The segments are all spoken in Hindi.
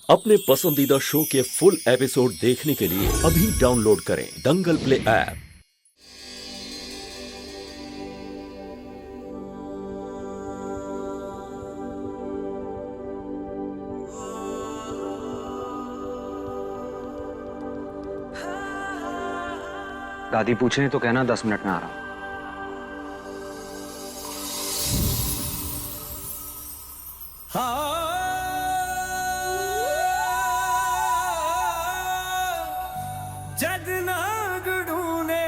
अपने पसंदीदा शो के फुल एपिसोड देखने के लिए अभी डाउनलोड करें दंगल प्ले ऐप। दादी पूछे तो कहना 10 मिनट में आ रहा हूं। जद नाग ढूंढे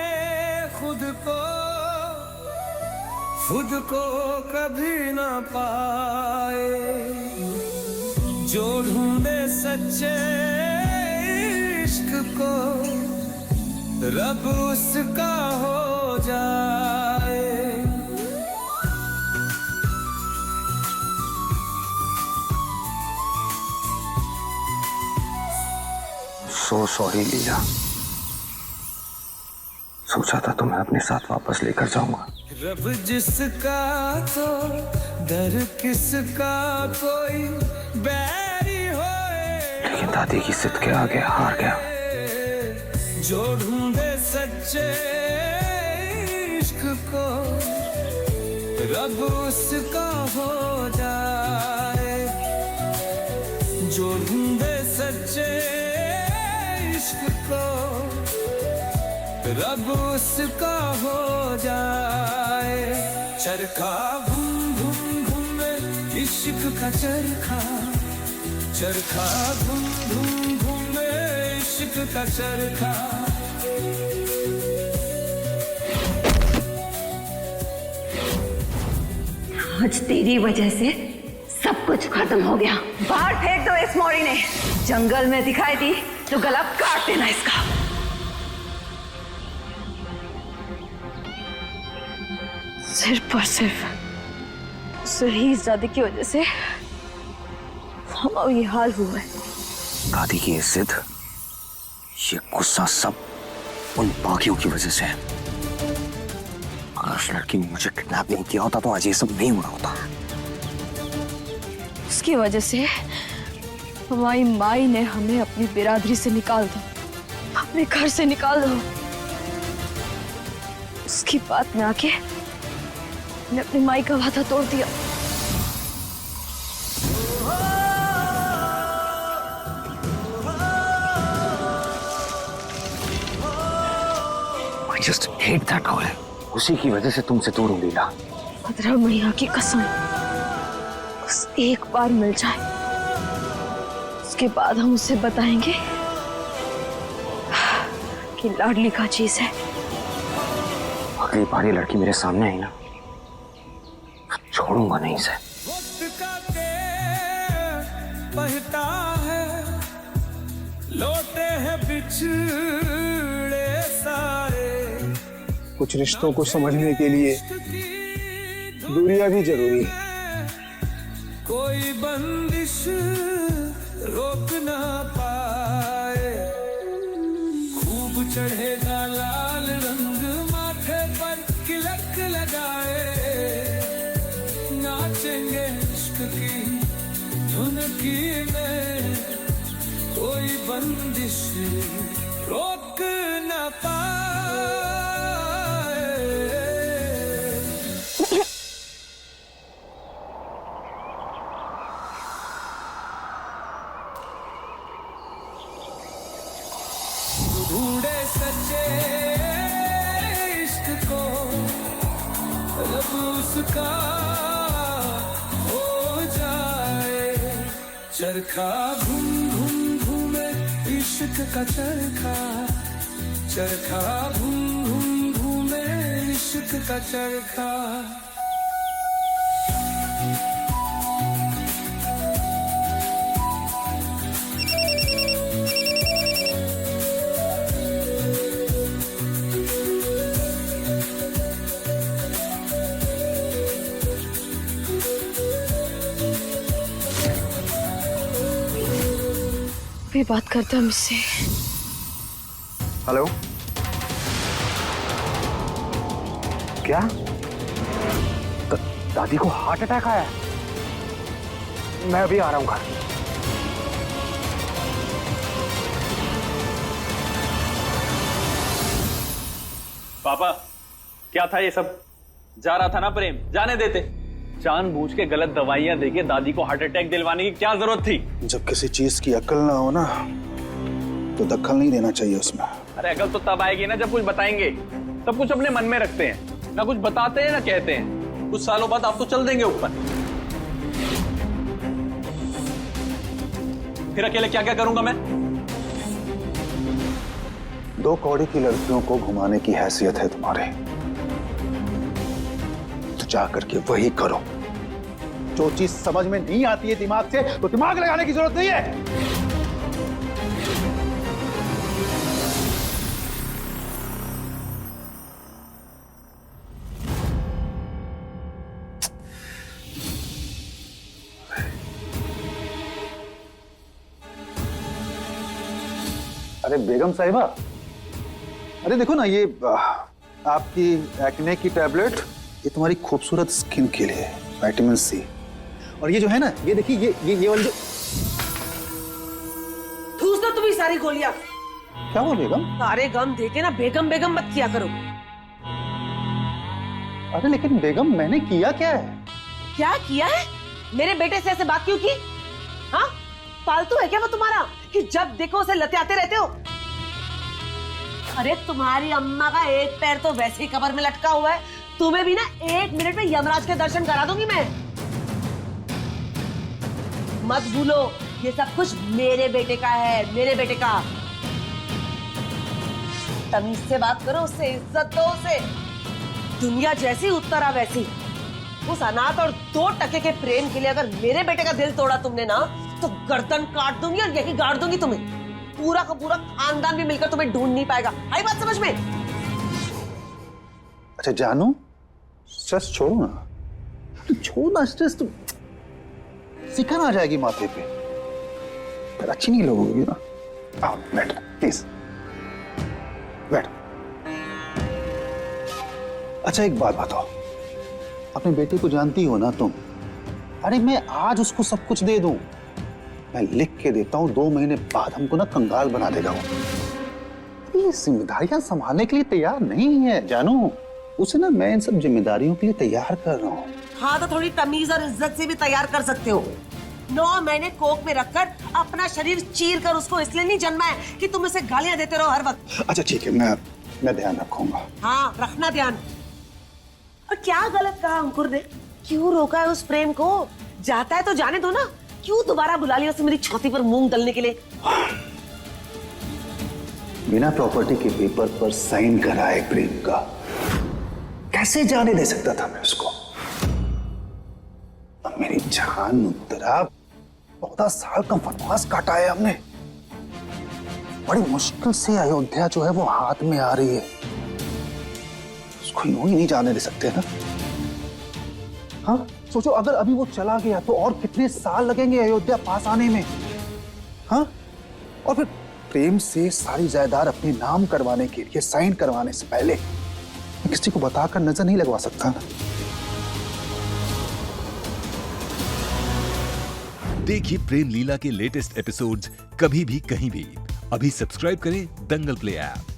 खुद को कभी ना पाए, जो ढूंढे सच्चे इश्क को रब उसका हो जाए। सो सॉरी लीला, सोचा था तुम्हें अपने साथ वापस लेकर जाऊंगा। रब जिसका तो डर किसका, कोई बैरी होए, लेकिन दादी की जिद के आगे हार गया। जो ढूंढे सच्चे इश्क को रब उसका हो जाए, जो ढूंढे सच्चे इश्क को रब उसका हो जाए। चरखा घूम घूम घूमे इश्क का चरखा, चरखा घूम घूम घूमे इश्क का चरखा। आज तेरी वजह से सब कुछ खत्म हो गया। बाहर फेंक दो इस मौरी ने, जंगल में दिखाई दी तो गला काट देना इसका। सिर्फ और सिर्फ शहीजादी की वजह से हमारा ये हाल हुआ है। दादी की ये जिद, ये गुस्सा सब उन बाकियों की वजह से है। अगर उस लड़की ने मुझे किडनैप नहीं किया होता तो आज ये सब नहीं हुआ होता। उसकी वजह से हमारी माई ने हमें अपनी बिरादरी से निकाल दो, अपने घर से निकाल दो। उसकी बात में आके मैंने अपनी माई का वादा तोड़ दिया। I just hate that girl. उसी की वजह से तुमसे दूर हूँ लीला। 15 महीना की कसम, बस एक बार मिल जाए, उसके बाद हम उसे बताएंगे कि लाडली का चीज है। अगली बार ये लड़की मेरे सामने आई ना, छोड़ूंगा नहीं इसे। वक्त का तेर बहता है, लौटे हैं बिछड़े सारे। कुछ रिश्तों को समझने के लिए दूरियां भी जरूरी है। कोई बंदिश रोक ना पाए, खूब चढ़ेगा लाल रंग माथे पर तिलक लगाए। नाचेंगे इश्क की धुन की में, कोई बंदिश रोक ना पाए। ढूंढे सच्चे इश्क को रब उसका हो जाए। चरखा घूम घूम घूमे इश्क का चरखा, चरखा घूम घूम घूमे इश्क का चरखा। भी बात करता है मुझसे। हेलो, क्या दादी को हार्ट अटैक आया है? मैं अभी आ रहा हूँ घर। पापा क्या था ये सब? जा रहा था ना प्रेम, जाने देते। जानबूझ के गलत दवाइयां देके दादी को हार्ट अटैक दिलवाने की क्या जरूरत थी? जब किसी चीज की अक्ल ना हो ना तो दखल नहीं देना चाहिए उसमें। अरे अकल तो तब आएगी ना जब कुछ बताएंगे। सब कुछ अपने मन में रखते हैं, ना कुछ बताते हैं ना कहते हैं। कुछ सालों बाद आप तो चल देंगे ऊपर। फिर अकेले क्या क्या करूंगा मैं? 2 कौड़ी की लड़कियों को घुमाने की हैसियत है तुम्हारे, तो जा करके वही करो। जो चीज समझ में नहीं आती है दिमाग से, तो दिमाग लगाने की जरूरत नहीं है। अरे बेगम साहिबा, अरे देखो ना, ये आपकी एक्ने की टैबलेट, ये तुम्हारी खूबसूरत स्किन के लिए, विटामिन सी। और ये जो है ना, ये देखिए, ये वाली जो, ठूस दो तुम्हें सारी गोलियां। क्या हुआ बेगम? सारे गम देके ना बेगम बेगम मत किया करो। अरे लेकिन बेगम, मैंने किया क्या है? क्या किया है? मेरे बेटे से ऐसे बात क्यों की? हाँ, पालतू है क्या वो तुम्हारा कि जब देखो उसे लतियाते रहते हो? अरे तुम्हारी अम्मा का एक पैर तो वैसे ही कब्र में लटका हुआ है, तुम्हें भी ना 1 मिनट में यमराज के दर्शन करा दूंगी मैं। मत भूलो, ये सब कुछ मेरे बेटे का है, मेरे बेटे का। तमीज से बात करो उससे, इज्जत दो उसे। दुनिया जैसी उत्तरा वैसी। उस अनाथ और 2 टके के प्रेम के लिए अगर मेरे बेटे का दिल तोड़ा तुमने ना, तो गर्दन काट दूंगी और यही गाड़ दूंगी तुम्हें। पूरा का पूरा खानदान भी मिलकर तुम्हें ढूंढ नहीं पाएगा। आई बात समझ में? अच्छा जानू, स्ट्रेस छोड़ो ना, छोड़ो ना स्ट्रेस, तो सिखाना आ जाएगी माथे पे, फिर अच्छी नहीं लगोगी ना। आओ बैठ, प्लीज बैठ। अच्छा एक बात बताओ, अपने बेटे को जानती हो ना तुम? अरे मैं आज उसको सब कुछ दे दूं, मैं लिख के देता हूं, 2 महीने बाद हमको ना कंगाल बना देगा वो। ये जिम्मेदारियां संभालने के लिए तैयार नहीं है जानू। उसे ना मैं इन सब जिम्मेदारियों के लिए तैयार कर रहा हूँ। हाँ, तो थोड़ी तमीज और इज्जत से भी तैयार कर सकते हो। 9 महीने कोख में रखकर अपना शरीर चीर कर उसको इसलिए नहीं जन्मा है कि तुम उसे गालियां देते रहो हर वक्त। अच्छा ठीक है, मैं ध्यान रखूंगा। हाँ, रखना ध्यान। और क्या गलत कहा अंकुर ने? क्यों रोका है उस प्रेम को? जाता है तो जाने दो ना, क्यों दोबारा बुला लिया उसे मेरी छाती पर मूंग दलने के लिए? बिना प्रॉपर्टी के पेपर पर साइन कराए प्रेम का, कैसे जाने दे सकता था मैं उसको? अब मेरी जान उत्तरा, 14 साल का वनवास काटा है हमने। बड़ी मुश्किल से अयोध्या जो है वो हाथ में आ रही है, उसको यूं ही नहीं जाने दे सकते ना। हाँ सोचो, अगर अभी वो चला गया तो और कितने साल लगेंगे अयोध्या पास आने में? हाँ, और फिर प्रेम से सारी जायदाद अपने नाम करवाने के लिए साइन करवाने से पहले मैं किसी को बताकर नजर नहीं लगवा सकता ना। देखिए प्रेम लीला के लेटेस्ट एपिसोड्स कभी भी कहीं भी। अभी सब्सक्राइब करें दंगल प्ले ऐप।